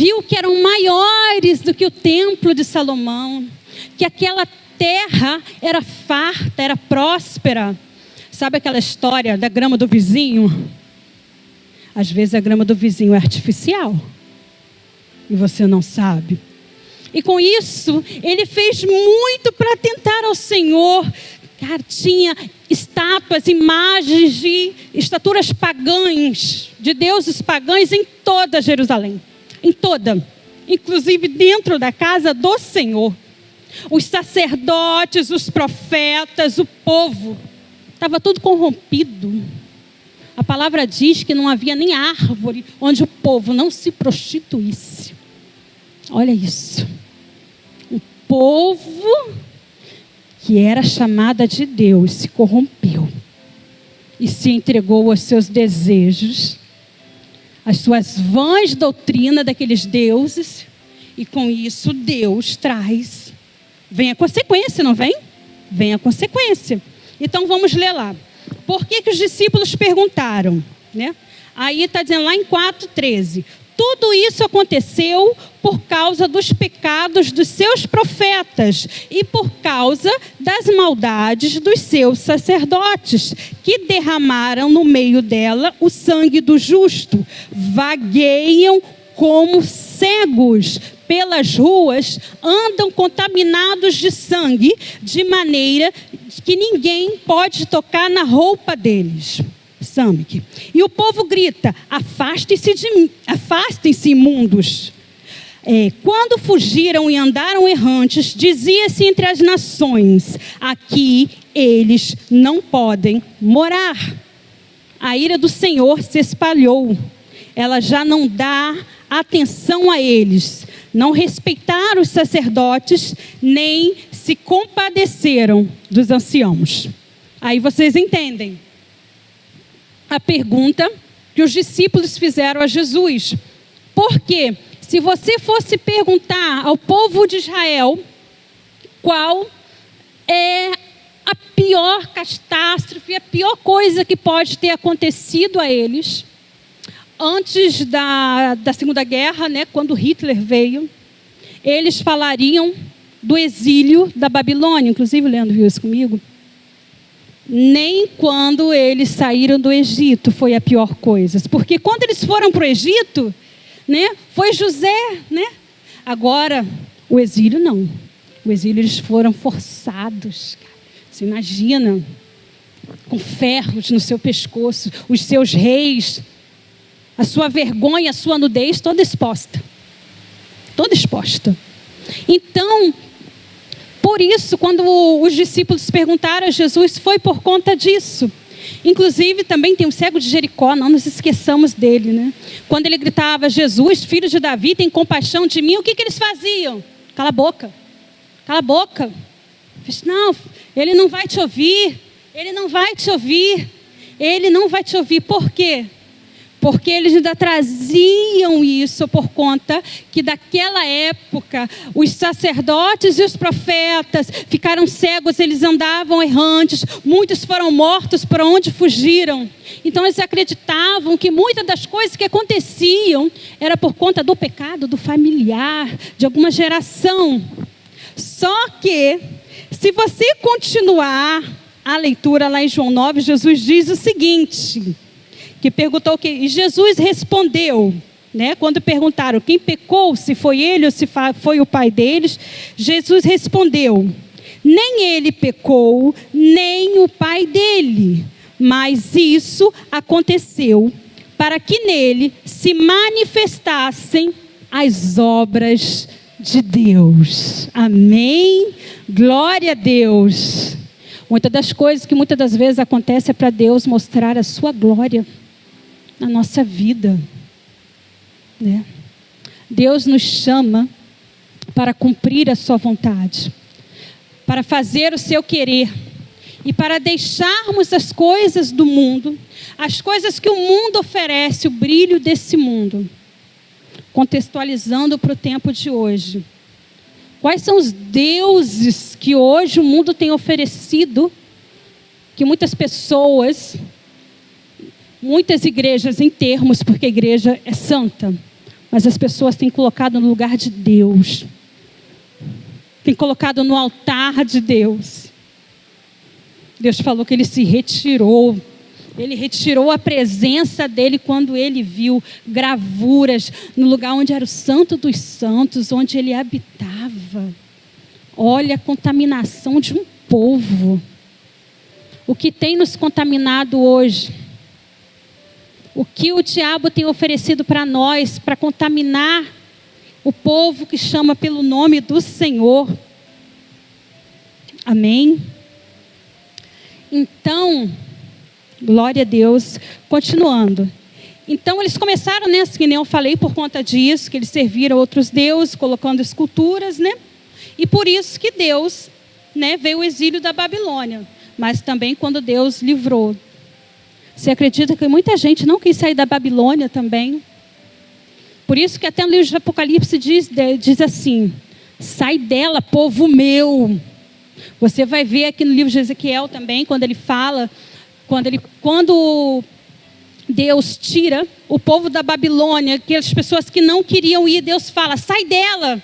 viu que eram maiores do que o templo de Salomão, que aquela terra era farta, era próspera. Sabe aquela história da grama do vizinho? Às vezes a grama do vizinho é artificial e você não sabe. E com isso, ele fez muito para tentar ao Senhor. Cara, tinha estátuas, imagens de estaturas pagãs, de deuses pagãos em toda Jerusalém. Em toda. Inclusive dentro da casa do Senhor. Os sacerdotes, os profetas, o povo. Estava tudo corrompido. A palavra diz que não havia nem árvore onde o povo não se prostituísse. Olha isso. O povo que era chamada de Deus se corrompeu e se entregou aos seus desejos, às suas vãs doutrinas daqueles deuses, e com isso Deus traz. Vem a consequência, não vem? Vem a consequência. Então vamos ler lá. Por que os discípulos perguntaram? Né? Aí está dizendo lá em 4,13. Tudo isso aconteceu por causa dos pecados dos seus profetas e por causa das maldades dos seus sacerdotes, que derramaram no meio dela o sangue do justo. Vagueiam como cegos pelas ruas, andam contaminados de sangue, de maneira que ninguém pode tocar na roupa deles. Samik. E o povo grita: afastem-se, imundos. Quando fugiram e andaram errantes, dizia-se entre as nações: aqui eles não podem morar. A ira do Senhor se espalhou. Ela já não dá atenção a eles. Não respeitaram os sacerdotes, nem se compadeceram dos anciãos. Aí vocês entendem a pergunta que os discípulos fizeram a Jesus. Porque se você fosse perguntar ao povo de Israel qual é a pior catástrofe, a pior coisa que pode ter acontecido a eles, antes da Segunda Guerra, né, quando Hitler veio, eles falariam do exílio da Babilônia. Inclusive o Leandro viu isso comigo. Nem quando eles saíram do Egito foi a pior coisa. Porque quando eles foram para o Egito, né, foi José, né? Agora, o exílio não. O exílio eles foram forçados. Você imagina, com ferros no seu pescoço, os seus reis, a sua vergonha, a sua nudez toda exposta. Toda exposta. Então, por isso, quando os discípulos perguntaram a Jesus, foi por conta disso. Inclusive, também tem o cego de Jericó, não nos esqueçamos dele, né? Quando ele gritava: Jesus, filho de Davi, tem compaixão de mim, o que eles faziam? Cala a boca. Cala a boca. Não, ele não vai te ouvir. Ele não vai te ouvir. Ele não vai te ouvir. Por quê? Porque eles ainda traziam isso por conta que daquela época os sacerdotes e os profetas ficaram cegos, eles andavam errantes, muitos foram mortos por onde fugiram. Então eles acreditavam que muitas das coisas que aconteciam era por conta do pecado, do familiar, de alguma geração. Só que, se você continuar a leitura lá em João 9, Jesus diz o seguinte... que perguntou o que? E Jesus respondeu, né? Quando perguntaram quem pecou, se foi ele ou se foi o pai deles, Jesus respondeu: nem ele pecou, nem o pai dele, mas isso aconteceu para que nele se manifestassem as obras de Deus. Amém? Glória a Deus. Muitas das coisas que muitas das vezes acontecem é para Deus mostrar a sua glória na nossa vida, né? Deus nos chama para cumprir a sua vontade, para fazer o seu querer e para deixarmos as coisas do mundo, as coisas que o mundo oferece, o brilho desse mundo, contextualizando para o tempo de hoje. Quais são os deuses que hoje o mundo tem oferecido, que muitas pessoas, muitas igrejas em termos, porque a igreja é santa, Mas as pessoas têm colocado no lugar de Deus. Têm colocado no altar de Deus. Deus falou que ele se retirou. Ele retirou a presença dele quando ele viu gravuras no lugar onde era o Santo dos Santos, onde ele habitava. Olha a contaminação de um povo. O que tem nos contaminado hoje? O que o diabo tem oferecido para nós, para contaminar o povo que chama pelo nome do Senhor? Amém? Então, glória a Deus. Continuando. Então, eles começaram, né, assim, que nem eu falei, por conta disso, que eles serviram outros deuses, colocando esculturas, né? E por isso que Deus, né, veio o exílio da Babilônia. Mas também quando Deus livrou. Você acredita que muita gente não quis sair da Babilônia também? Por isso que até no livro de Apocalipse diz assim: sai dela, povo meu. Você vai ver aqui no livro de Ezequiel também, quando ele fala, quando Deus tira o povo da Babilônia, aquelas pessoas que não queriam ir, Deus fala: sai dela.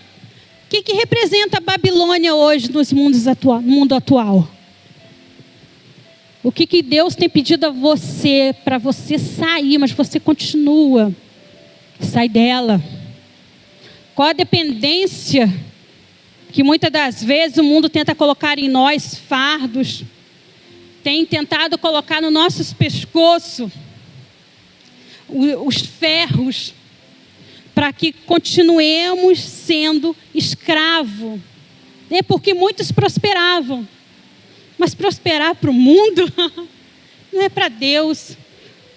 O que representa a Babilônia hoje no mundo atual? O que Deus tem pedido a você, para você sair, mas você continua? Sai dela. Qual a dependência que muitas das vezes o mundo tenta colocar em nós, fardos, tem tentado colocar no nossos pescoços os ferros, para que continuemos sendo escravos. É porque muitos prosperavam. Mas prosperar para o mundo não é para Deus.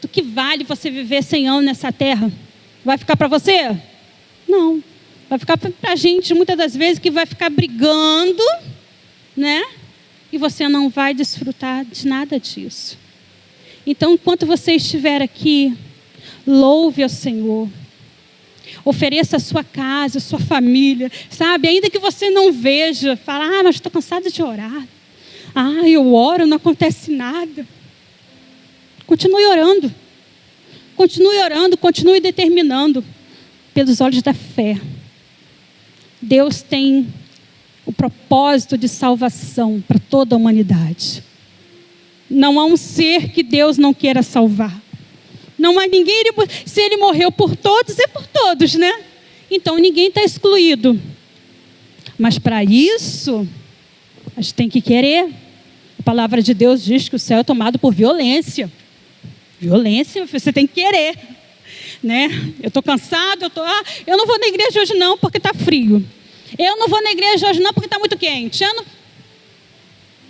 Do que vale você viver 100 anos nessa terra? Vai ficar para você? Não. Vai ficar para a gente, muitas das vezes, que vai ficar brigando, né? E você não vai desfrutar de nada disso. Então, enquanto você estiver aqui, louve ao Senhor. Ofereça a sua casa, a sua família, sabe? Ainda que você não veja, fala: mas estou cansada de orar. Eu oro, não acontece nada. Continue orando. Continue orando, continue determinando pelos olhos da fé. Deus tem o propósito de salvação para toda a humanidade. Não há um ser que Deus não queira salvar. Não há ninguém, se ele morreu por todos, é por todos, né? Então ninguém está excluído. Mas para isso, a gente tem que querer. A palavra de Deus diz que o céu é tomado por violência. Violência, você tem que querer, né? Eu estou cansado, eu não vou na igreja hoje não, porque está frio. Eu não vou na igreja hoje não, porque está muito quente.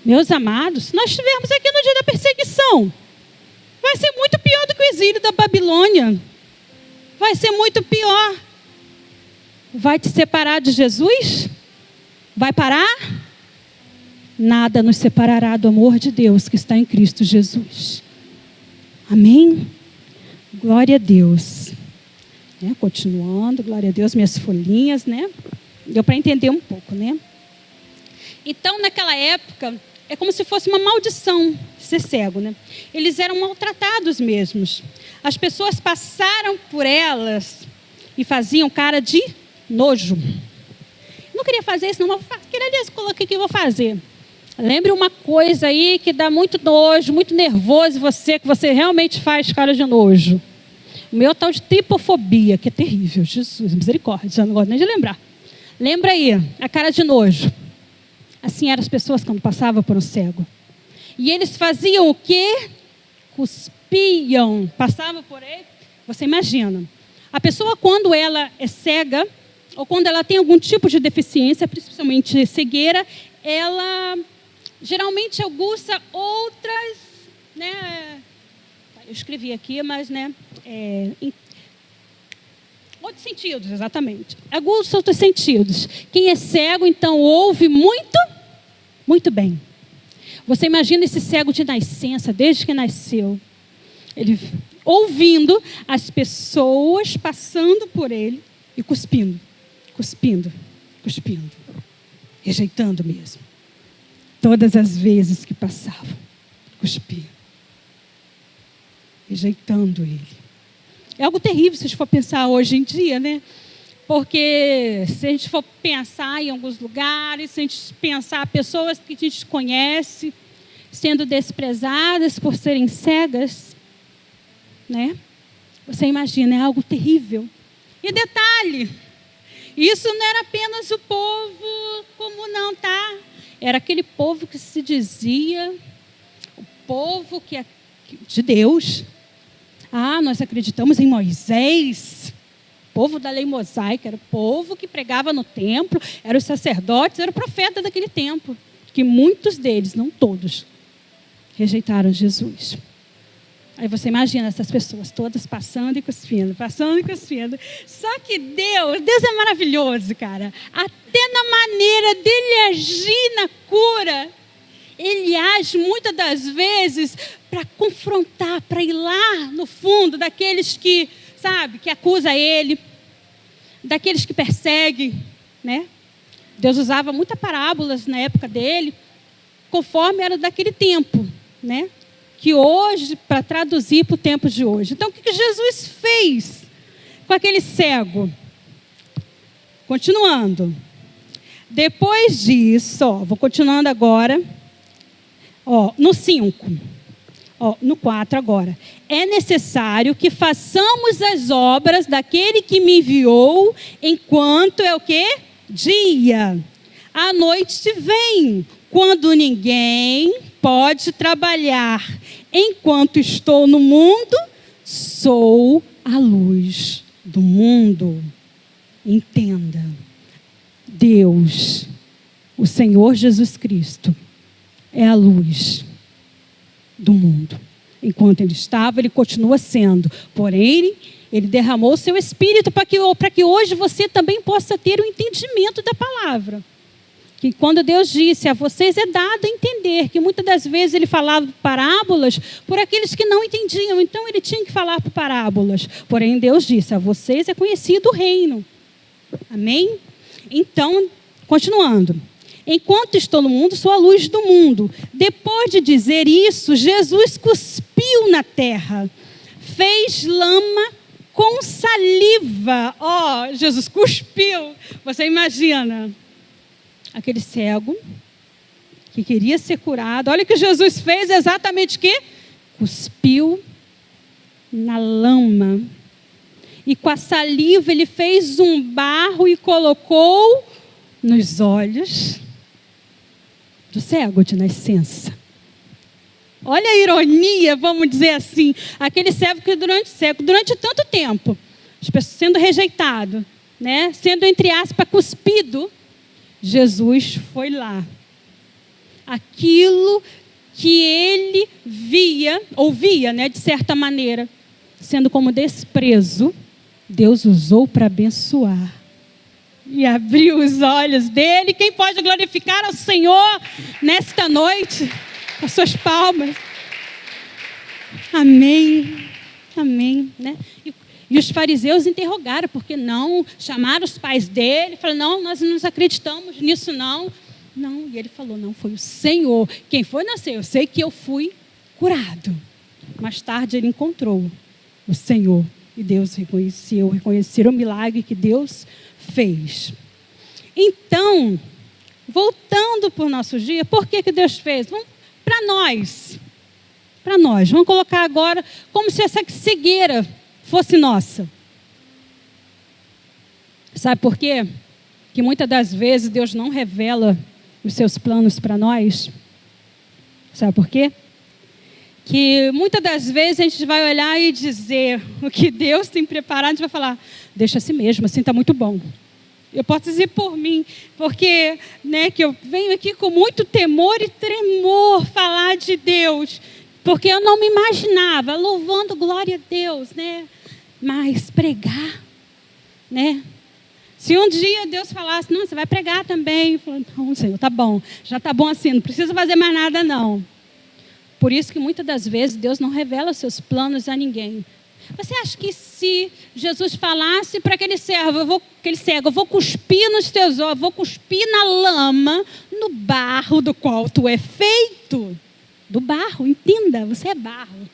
Meus amados, se nós estivermos aqui no dia da perseguição, vai ser muito pior do que o exílio da Babilônia. Vai ser muito pior. Vai te separar de Jesus? Vai parar? Nada nos separará do amor de Deus que está em Cristo Jesus. Amém? Glória a Deus. Continuando, glória a Deus, minhas folhinhas, né? Deu para entender um pouco, né? Então, naquela época, é como se fosse uma maldição ser cego, né? Eles eram maltratados mesmos. As pessoas passaram por elas e faziam cara de nojo. Não queria fazer isso, não, mas coloquei que eu vou fazer. Lembre uma coisa aí que dá muito nojo, muito nervoso que você realmente faz cara de nojo. O meu tal de tripofobia, que é terrível. Jesus, misericórdia, já não gosto nem de lembrar. Lembra aí, a cara de nojo. Assim eram as pessoas quando passavam por um cego. E eles faziam o quê? Cuspiam. Passavam por ele. Você imagina. A pessoa, quando ela é cega, ou quando ela tem algum tipo de deficiência, principalmente cegueira, ela geralmente aguça outras, né? Eu escrevi aqui, mas, né? Outros sentidos, exatamente. Aguça outros sentidos. Quem é cego, então, ouve muito, muito bem. Você imagina esse cego de nascença, desde que nasceu. Ele ouvindo as pessoas passando por ele e cuspindo, cuspindo, cuspindo. Rejeitando mesmo. Todas as vezes que passavam, cuspiam. Rejeitando ele. É algo terrível se a gente for pensar hoje em dia, né? Porque se a gente for pensar em alguns lugares, se a gente pensar pessoas que a gente conhece sendo desprezadas por serem cegas, né? Você imagina, é algo terrível. E detalhe, isso não era apenas o povo comum não, tá? Era aquele povo que se dizia o povo que é de Deus. Ah, nós acreditamos em Moisés, povo da lei mosaica, era o povo que pregava no templo, eram os sacerdotes, era o profeta daquele tempo, que muitos deles, não todos, rejeitaram Jesus. Aí você imagina essas pessoas todas passando e cuspindo. Só que Deus é maravilhoso, cara. Até na maneira dele agir na cura, ele age muitas das vezes para confrontar, para ir lá no fundo daqueles que, sabe, que acusa ele, daqueles que perseguem, né? Deus usava muitas parábolas na época dele, conforme era daquele tempo, né? Que hoje, para traduzir para o tempo de hoje. Então, o que Jesus fez com aquele cego? Continuando. Depois disso, vou continuando agora. No 5. No 4 agora. É necessário que façamos as obras daquele que me enviou, enquanto é o quê? Dia. A noite vem, quando ninguém pode trabalhar. Enquanto estou no mundo, sou a luz do mundo. Entenda. Deus, o Senhor Jesus Cristo, é a luz do mundo. Enquanto ele estava, ele continua sendo. Porém, ele derramou o seu Espírito para que hoje você também possa ter o entendimento da palavra. Que quando Deus disse a vocês, é dado a entender que muitas das vezes ele falava parábolas por aqueles que não entendiam. Então ele tinha que falar por parábolas. Porém Deus disse, a vocês é conhecido o reino. Amém? Então, continuando. Enquanto estou no mundo, sou a luz do mundo. Depois de dizer isso, Jesus cuspiu na terra. Fez lama com saliva. Jesus cuspiu. Você imagina. Aquele cego que queria ser curado. Olha o que Jesus fez exatamente o quê? Cuspiu na lama. E com a saliva ele fez um barro e colocou nos olhos do cego de nascença. Olha a ironia, vamos dizer assim. Aquele cego que durante tanto tempo, as pessoas sendo rejeitado, né? Sendo, entre aspas, cuspido, Jesus foi lá. Aquilo que ele ouvia, né, de certa maneira, sendo como desprezo, Deus usou para abençoar. E abriu os olhos dele. Quem pode glorificar ao Senhor nesta noite? Com as suas palmas. Amém. Amém. Né? E os fariseus interrogaram, porque não chamaram os pais dele, falaram, não, nós não acreditamos nisso não. Não, e ele falou, não, foi o Senhor. Quem foi nascer? Eu sei que eu fui curado. Mais tarde ele encontrou o Senhor e Deus reconheceram o milagre que Deus fez. Então, voltando para o nosso dia, por que Deus fez? Para nós, vamos colocar agora como se essa cegueira fosse nossa. Sabe por quê? Que muitas das vezes Deus não revela os seus planos para nós. Sabe por quê? Que muitas das vezes a gente vai olhar e dizer o que Deus tem preparado, a gente vai falar, deixa assim mesmo, assim está muito bom. Eu posso dizer por mim, porque né, que eu venho aqui com muito temor e tremor falar de Deus, porque eu não me imaginava louvando glória a Deus, né? Mas pregar, né? Se um dia Deus falasse, não, você vai pregar também, eu falo, não, Senhor, tá bom, já tá bom assim, não precisa fazer mais nada não. Por isso que muitas das vezes Deus não revela os seus planos a ninguém. Você acha que se Jesus falasse para aquele cego, eu vou cuspir nos teus olhos, vou cuspir na lama, no barro do qual tu é feito? Do barro, entenda, você é barro.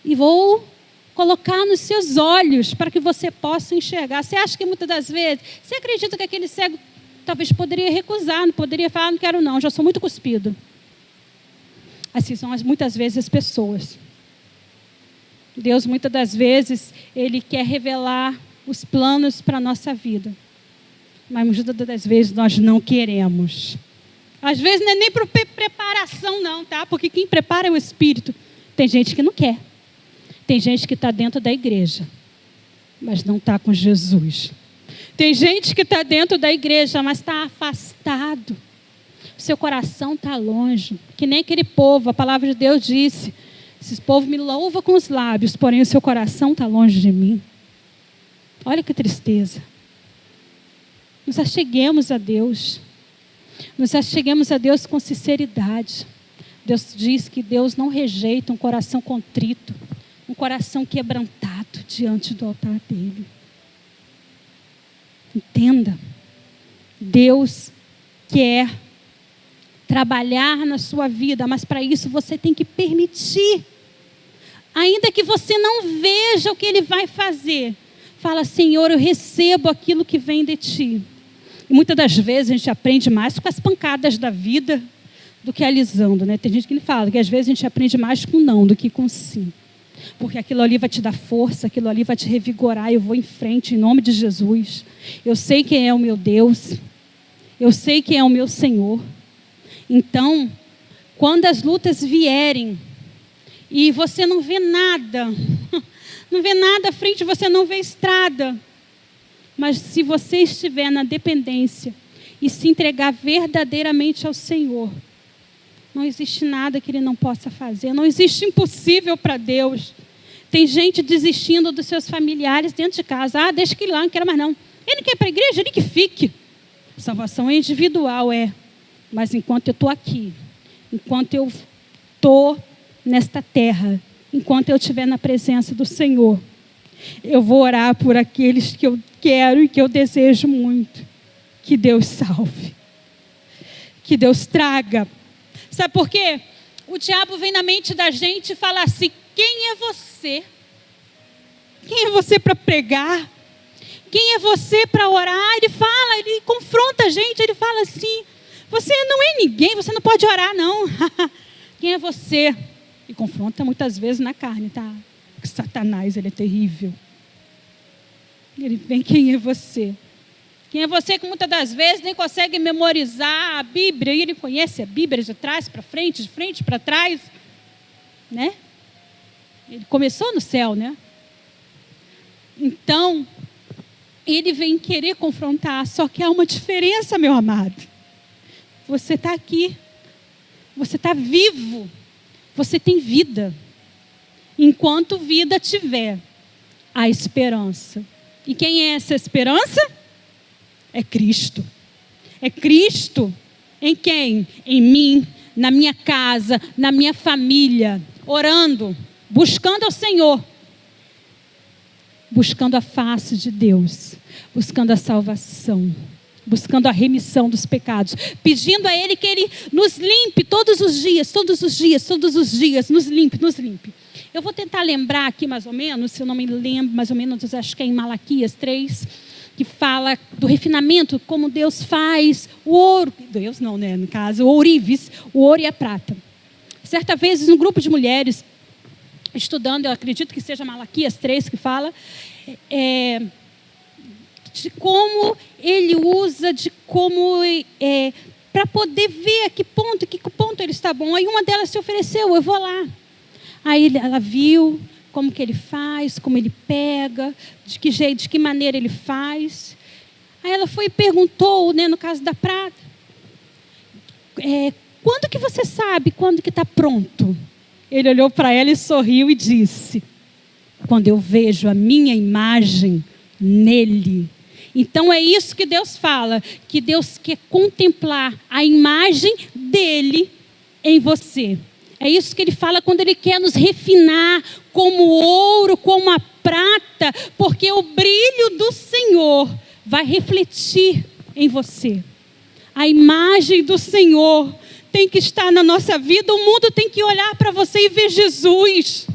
E vou colocar nos seus olhos para que você possa enxergar. Você acha que muitas das vezes, você acredita que aquele cego talvez poderia recusar, não poderia falar, não quero não, já sou muito cuspido. Assim são muitas vezes as pessoas. Deus muitas das vezes, Ele quer revelar os planos para a nossa vida. Mas muitas das vezes nós não queremos. Às vezes não é nem por preparação não, tá? Porque quem prepara é o Espírito. Tem gente que não quer. Tem gente que está dentro da igreja, mas não está com Jesus. Tem gente que está dentro da igreja, mas está afastado. O seu coração está longe. Que nem aquele povo, a palavra de Deus disse: esse povo me louva com os lábios, porém o seu coração está longe de mim. Olha que tristeza. Nos acheguemos a Deus. Nos acheguemos a Deus com sinceridade. Deus diz que Deus não rejeita um coração contrito, um coração quebrantado diante do altar dele. Entenda. Deus quer trabalhar na sua vida, mas para isso você tem que permitir. Ainda que você não veja o que Ele vai fazer, fala: Senhor, eu recebo aquilo que vem de Ti. E muitas das vezes a gente aprende mais com as pancadas da vida do que alisando, né? Tem gente que fala que às vezes a gente aprende mais com não do que com sim. Porque aquilo ali vai te dar força, aquilo ali vai te revigorar. Eu vou em frente em nome de Jesus. Eu sei quem é o meu Deus. Eu sei quem é o meu Senhor. Então, quando as lutas vierem e você não vê nada, não vê nada à frente, você não vê estrada. Mas se você estiver na dependência e se entregar verdadeiramente ao Senhor, não existe nada que Ele não possa fazer. Não existe impossível para Deus. Tem gente desistindo dos seus familiares dentro de casa. Ah, deixa que ir lá, não quero mais não. Ele não quer ir para a igreja, ele que fique. Salvação é individual, mas enquanto eu estou aqui, enquanto eu estou nesta terra, enquanto eu estiver na presença do Senhor, eu vou orar por aqueles que eu quero e que eu desejo muito. Que Deus salve. Que Deus traga. Sabe por quê? O diabo vem na mente da gente e fala assim: quem é você? Quem é você para pregar? Quem é você para orar? Ele fala, ele confronta a gente, ele fala assim: você não é ninguém, você não pode orar não. Quem é você? E confronta muitas vezes na carne, tá? Satanás, ele é terrível. Ele vem: quem é você? Quem é você que muitas das vezes nem consegue memorizar a Bíblia, e ele conhece a Bíblia de trás para frente, de frente para trás, né? Ele começou no céu, né? Então, ele vem querer confrontar, só que há uma diferença, meu amado. Você está aqui, você está vivo, você tem vida. Enquanto vida tiver, há esperança. E quem é essa esperança? É Cristo. É Cristo em quem? Em mim, na minha casa, na minha família, orando, buscando ao Senhor, buscando a face de Deus, buscando a salvação, buscando a remissão dos pecados, pedindo a Ele que Ele nos limpe todos os dias, nos limpe. Eu vou tentar lembrar aqui mais ou menos, se eu não me lembro, mais ou menos, acho que é em Malaquias 3, que fala do refinamento, como Deus faz o ouro, Deus não, né, no caso, o ourives, o ouro e a prata. Certa vez, um grupo de mulheres, estudando, eu acredito que seja Malaquias 3 que fala, de como ele usa, para poder ver a que ponto ele está bom. Aí uma delas se ofereceu: eu vou lá. Aí ela viu como que ele faz, como ele pega, de que jeito, de que maneira ele faz. Aí ela foi e perguntou, né, no caso da prata, quando que você sabe quando que está pronto? Ele olhou para ela e sorriu e disse: quando eu vejo a minha imagem nele. Então é isso que Deus fala, que Deus quer contemplar a imagem dele em você. É isso que Ele fala quando Ele quer nos refinar como ouro, como a prata, porque o brilho do Senhor vai refletir em você. A imagem do Senhor tem que estar na nossa vida. O mundo tem que olhar para você e ver Jesus.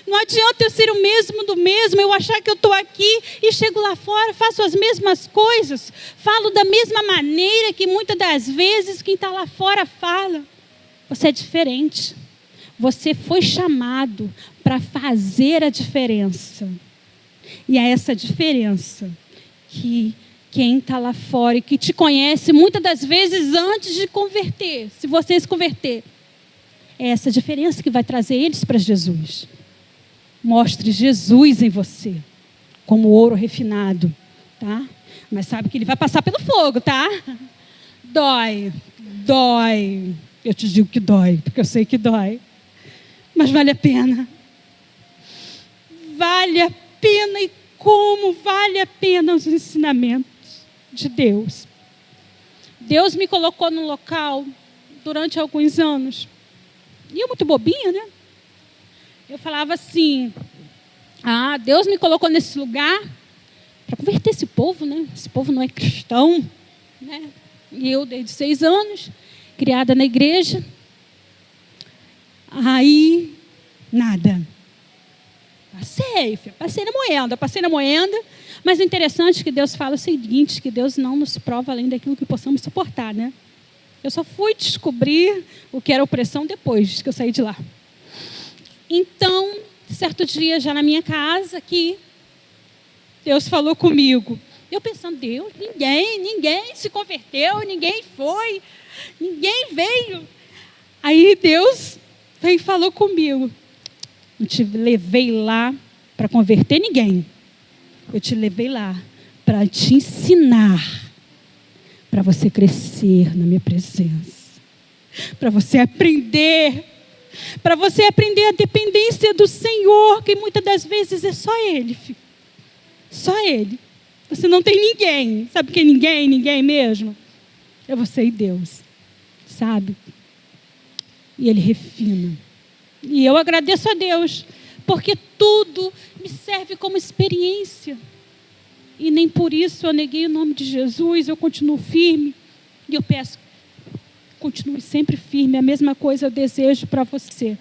Não adianta eu ser o mesmo do mesmo, eu achar que eu estou aqui e chego lá fora, faço as mesmas coisas, falo da mesma maneira que muitas das vezes quem está lá fora fala. Você é diferente. Você foi chamado para fazer a diferença. E é essa diferença que quem está lá fora e que te conhece muitas das vezes antes de converter, se você se converter, é essa diferença que vai trazer eles para Jesus. Mostre Jesus em você, como ouro refinado, tá? Mas sabe que ele vai passar pelo fogo, tá? Dói. Eu te digo que dói, porque eu sei que dói. Mas vale a pena. Vale a pena, e como vale a pena os ensinamentos de Deus. Deus me colocou num local durante alguns anos. E eu muito bobinha, né? Eu falava assim, Deus me colocou nesse lugar para converter esse povo, né? Esse povo não é cristão, né? E eu, desde 6 anos, criada na igreja. Aí, nada. Passei na moenda. Mas é interessante que Deus fala o seguinte, que Deus não nos prova além daquilo que possamos suportar, né? Eu só fui descobrir o que era opressão depois que eu saí de lá. Então, certo dia, já na minha casa aqui, Deus falou comigo. Eu pensando, Deus, ninguém se converteu, ninguém foi, ninguém veio. Aí Deus veio e falou comigo. Não te levei lá para converter ninguém. Eu te levei lá para te ensinar, para você crescer na minha presença, para você aprender a dependência do Senhor, que muitas das vezes é só Ele, filho. Só Ele. Você não tem ninguém. Sabe que ninguém mesmo? É você e Deus, sabe? E Ele refina. E eu agradeço a Deus, porque tudo me serve como experiência. E nem por isso eu neguei o nome de Jesus, eu continuo firme. E eu peço, continue sempre firme. A mesma coisa eu desejo para você.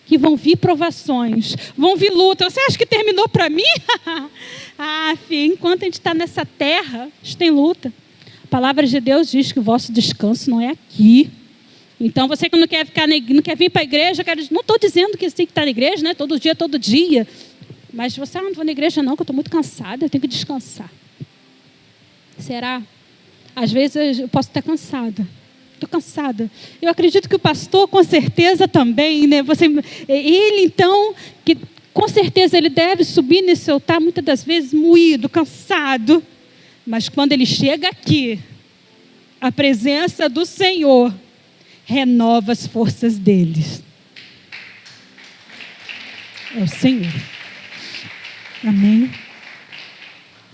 Que vão vir provações, vão vir lutas. Você acha que terminou para mim? Filho, enquanto a gente está nessa terra, a gente tem luta. A palavra de Deus diz que o vosso descanso não é aqui. Então, você que não quer não quer vir para a igreja, não estou dizendo que você tem que estar na igreja, né? Todo dia. Mas você, não vou na igreja não, que eu estou muito cansada, eu tenho que descansar. Será? Às vezes eu posso estar cansada. Estou cansada. Eu acredito que o pastor, com certeza, também, né? Ele, então, que com certeza ele deve subir nesse altar, muitas das vezes, moído, cansado. Mas quando ele chega aqui, a presença do Senhor renova as forças deles. É o Senhor. Amém?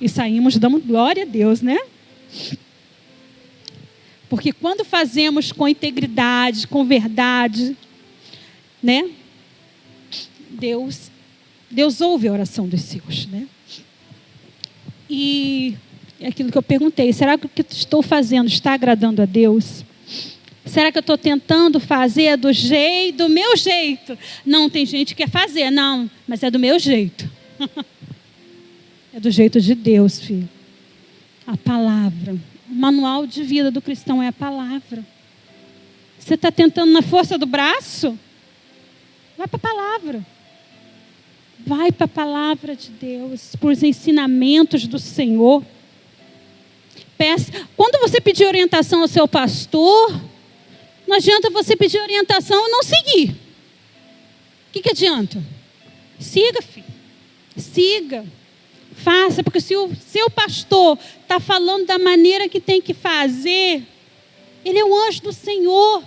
E saímos dando glória a Deus, né? Porque quando fazemos com integridade, com verdade, né? Deus ouve a oração dos seus, né? E é aquilo que eu perguntei, será que o que estou fazendo está agradando a Deus? Será que eu estou tentando fazer do meu jeito? Não, tem gente que quer fazer, não, mas é do meu jeito. É do jeito de Deus, filho. A palavra. O manual de vida do cristão é a palavra. Você está tentando na força do braço? Vai para a palavra. Vai para a palavra de Deus, para os ensinamentos do Senhor. Quando você pedir orientação ao seu pastor, não adianta você pedir orientação e não seguir. O que adianta? Siga, filho. Siga. Faça, porque se o seu pastor está falando da maneira que tem que fazer, ele é o anjo do Senhor.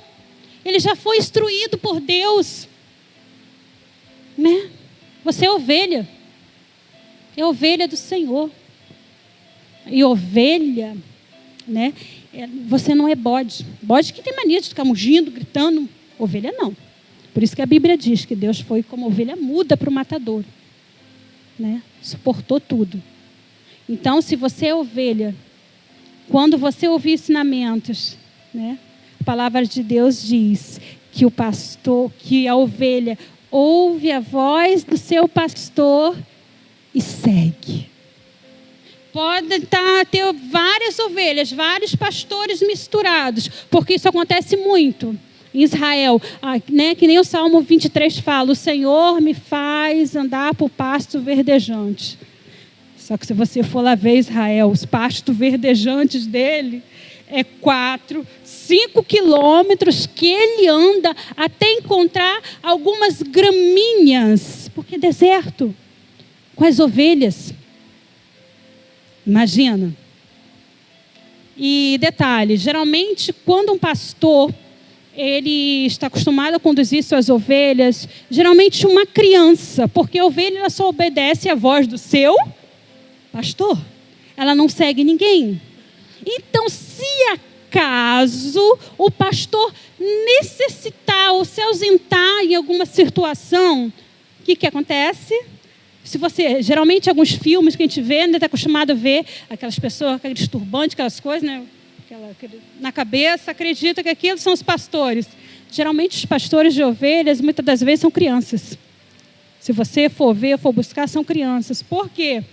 Ele já foi instruído por Deus. Né? Você é ovelha. É ovelha do Senhor. E ovelha, né? Você não é bode. Bode que tem mania de ficar mugindo, gritando. Ovelha não. Por isso que a Bíblia diz que Deus foi como ovelha muda para o matador. Né? Suportou tudo. Então, se você é ovelha, quando você ouvir ensinamentos, né? A palavra de Deus diz que a ovelha ouve a voz do seu pastor e segue. Pode ter várias ovelhas, vários pastores misturados, porque isso acontece muito em Israel, né? Que nem o Salmo 23 fala: o Senhor me faz andar por pasto verdejante. Só que se você for lá ver Israel, os pastos verdejantes dele é 4, 5 quilômetros que ele anda até encontrar algumas graminhas, porque é deserto, com as ovelhas. Imagina. E detalhe, geralmente quando um pastor ele está acostumado a conduzir suas ovelhas, geralmente uma criança, porque a ovelha ela só obedece à voz do seu pastor. Ela não segue ninguém. Então, se acaso o pastor necessitar ou se ausentar em alguma situação, o que acontece? Se você, geralmente, alguns filmes que a gente vê, ainda está acostumado a ver aquelas pessoas, aqueles turbantes, aquelas coisas, né? Na cabeça, acredita que aqueles são os pastores. Geralmente, os pastores de ovelhas, muitas das vezes, são crianças. Se você for ver, for buscar, são crianças. Por quê?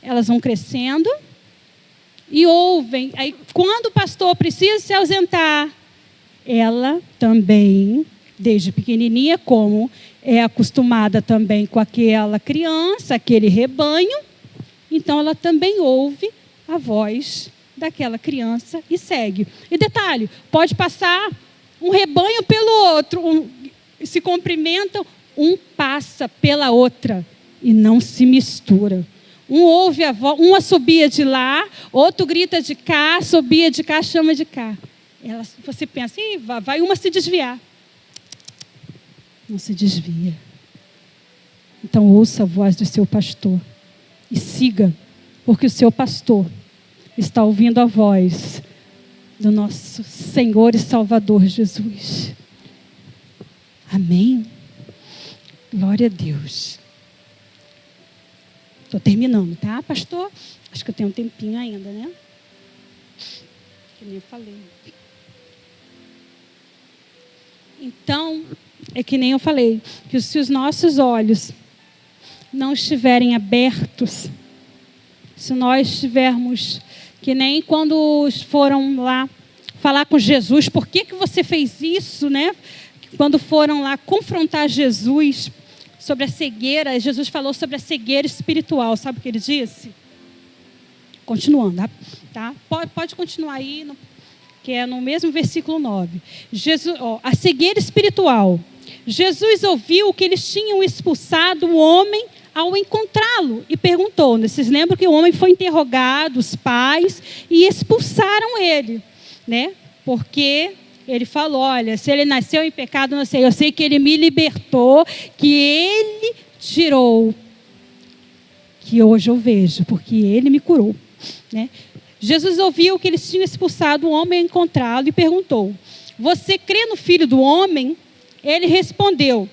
Elas vão crescendo e ouvem. Aí, quando o pastor precisa se ausentar, ela também, desde pequenininha, como é acostumada também com aquela criança, aquele rebanho, então ela também ouve a voz daquela criança e segue. E detalhe, pode passar um rebanho pelo outro, se cumprimentam, um passa pela outra e não se mistura. Um ouve a voz, um assobia de lá, outro grita de cá, assobia de cá, chama de cá. Você pensa, vai uma se desviar. Não se desvia. Então ouça a voz do seu pastor e siga, porque o seu pastor está ouvindo a voz do nosso Senhor e Salvador Jesus. Amém? Glória a Deus. Estou terminando, tá, pastor? Acho que eu tenho um tempinho ainda, né? Que nem eu falei. Então, é que nem eu falei, que se os nossos olhos não estiverem abertos, se nós estivermos, que nem quando foram lá falar com Jesus, por que você fez isso, né? Quando foram lá confrontar Jesus sobre a cegueira, Jesus falou sobre a cegueira espiritual, sabe o que ele disse? Continuando, tá? Pode continuar aí, que é no mesmo versículo 9. A cegueira espiritual. Jesus ouviu que eles tinham expulsado o homem ao encontrá-lo e perguntou, vocês lembram que o homem foi interrogado, os pais, e expulsaram ele, né? Porque ele falou, olha, se ele nasceu em pecado, não sei, eu sei que ele me libertou, que ele tirou, que hoje eu vejo, porque ele me curou, né? Jesus ouviu que eles tinham expulsado o homem ao encontrá-lo e perguntou, você crê no Filho do Homem? Ele respondeu,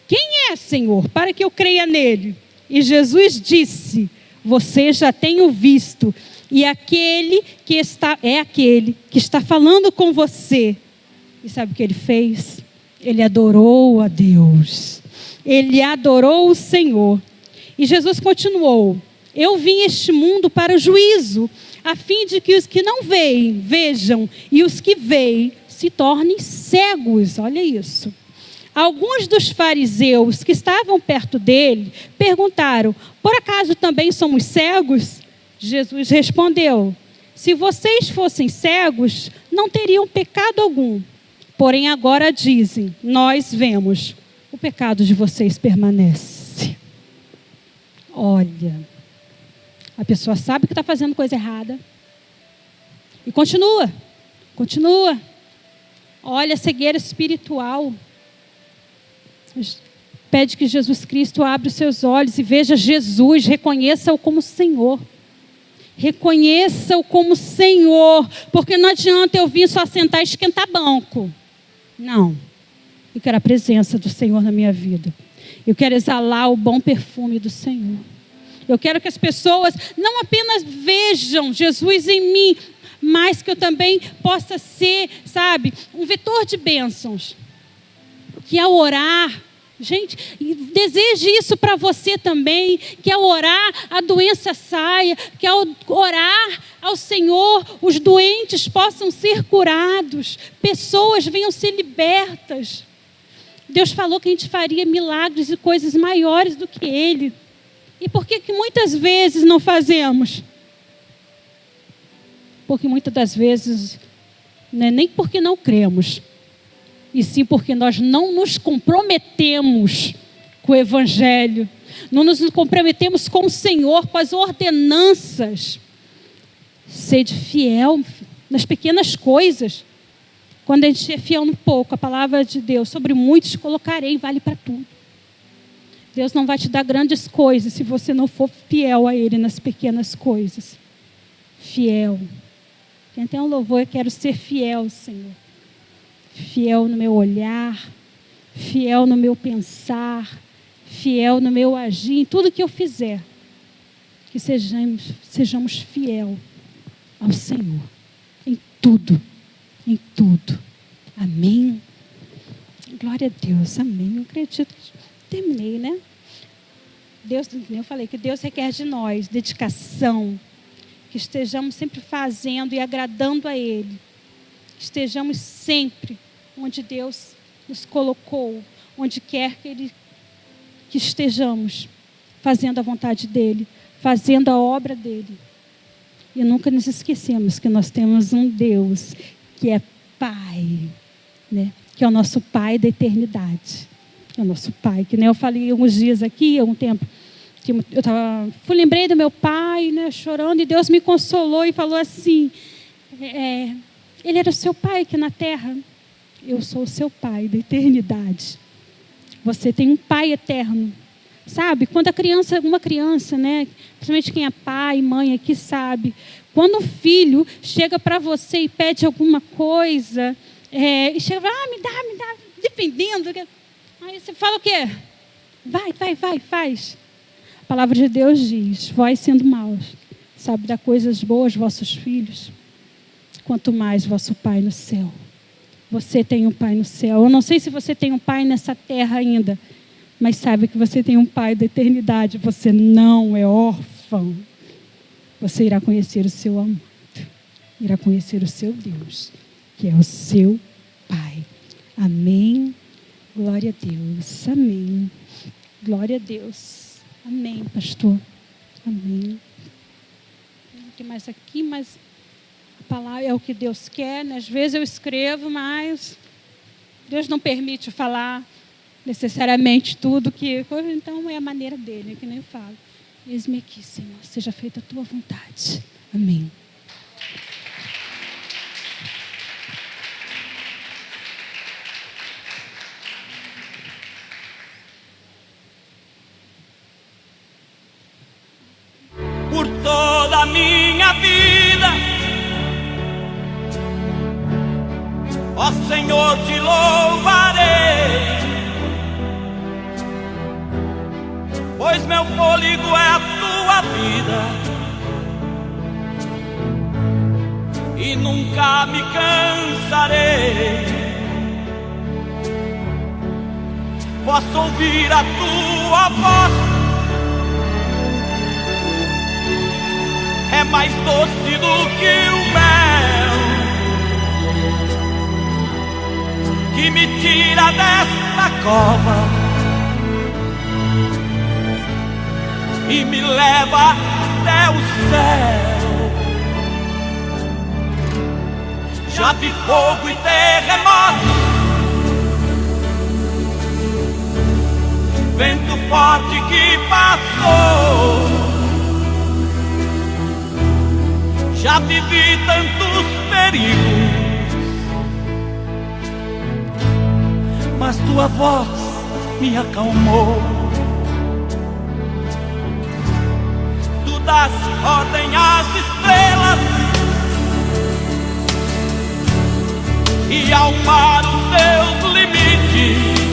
quem é, Senhor, para que eu creia nele? E Jesus disse, você já tem o visto, e aquele que está falando com você. E sabe o que ele fez? Ele adorou a Deus. Ele adorou o Senhor. E Jesus continuou, eu vim a este mundo para o juízo, a fim de que os que não veem, vejam, e os que veem se tornem cegos. Olha isso. Alguns dos fariseus que estavam perto dele perguntaram, por acaso também somos cegos? Jesus respondeu, se vocês fossem cegos, não teriam pecado algum. Porém agora dizem, nós vemos, o pecado de vocês permanece. Olha, a pessoa sabe que está fazendo coisa errada. E continua. Olha a cegueira espiritual. Pede que Jesus Cristo abra os seus olhos e veja Jesus, reconheça-o como Senhor. Reconheça-o como Senhor, porque não adianta eu vir só sentar e esquentar banco. Não. Eu quero a presença do Senhor na minha vida. Eu quero exalar o bom perfume do Senhor. Eu quero que as pessoas não apenas vejam Jesus em mim, mas que eu também possa ser, sabe, um vetor de bênçãos. que ao orar, gente, deseje isso para você também, que ao orar a doença saia, que ao orar ao Senhor os doentes possam ser curados, pessoas venham ser libertas. Deus falou que a gente faria milagres e coisas maiores do que Ele. E por que muitas vezes não fazemos? Porque muitas das vezes, não é nem porque não cremos, e sim porque nós não nos comprometemos com o Evangelho, não nos comprometemos com o Senhor, com as ordenanças. Sede fiel nas pequenas coisas. Quando a gente é fiel no pouco, a palavra de Deus, sobre muitos colocarei, vale para tudo. Deus não vai te dar grandes coisas se você não for fiel a Ele nas pequenas coisas. Fiel. Tem até um louvor, eu quero ser fiel, Senhor. Fiel no meu olhar, fiel no meu pensar, fiel no meu agir, em tudo que eu fizer. Que sejamos fiel ao Senhor. Em tudo. Em tudo. Amém. Glória a Deus. Amém. Eu acredito que terminei, né? Eu falei que Deus requer de nós dedicação, que estejamos sempre fazendo e agradando a Ele, que estejamos sempre onde Deus nos colocou, onde quer que estejamos, fazendo a vontade dEle, fazendo a obra dEle. E nunca nos esquecemos que nós temos um Deus que é Pai, né? Que é o nosso Pai da eternidade. É o nosso Pai, que nem eu falei alguns dias aqui, há um tempo, que eu lembrei do meu pai, né, chorando, e Deus me consolou e falou assim, Ele era o seu pai aqui na terra, eu sou o seu Pai da eternidade. Você tem um Pai eterno. Sabe, quando uma criança, né, principalmente quem é pai, mãe aqui sabe, quando um filho chega para você e pede alguma coisa, e chega e fala, me dá, dependendo, aí você fala o quê? Vai, faz. A palavra de Deus diz, vós sendo maus, sabe dar coisas boas vossos filhos, quanto mais vosso Pai no céu. Você tem um Pai no céu. Eu não sei se você tem um Pai nessa terra ainda, mas saiba que você tem um Pai da eternidade. Você não é órfão. Você irá conhecer o seu amado. Irá conhecer o seu Deus, que é o seu Pai. Amém. Glória a Deus. Amém. Glória a Deus. Amém, pastor. Amém. Não tem mais aqui, mas a palavra é o que Deus quer, né? Às vezes eu escrevo, mas Deus não permite falar necessariamente tudo que... Então é a maneira dele, que nem eu falo. Eis-me aqui, Senhor, seja feita a tua vontade. Amém. Por toda a minha vida, ó Senhor, te louvarei, pois meu fôlego é a tua vida e nunca me cansarei. Posso ouvir a tua voz, é mais doce do que o mel, que me tira desta cova e me leva até o céu. Já vi fogo e terremoto, vento forte que passou. Já vivi tantos perigos, mas tua voz me acalmou. Tu dás ordem às estrelas e ao mar os seus limites.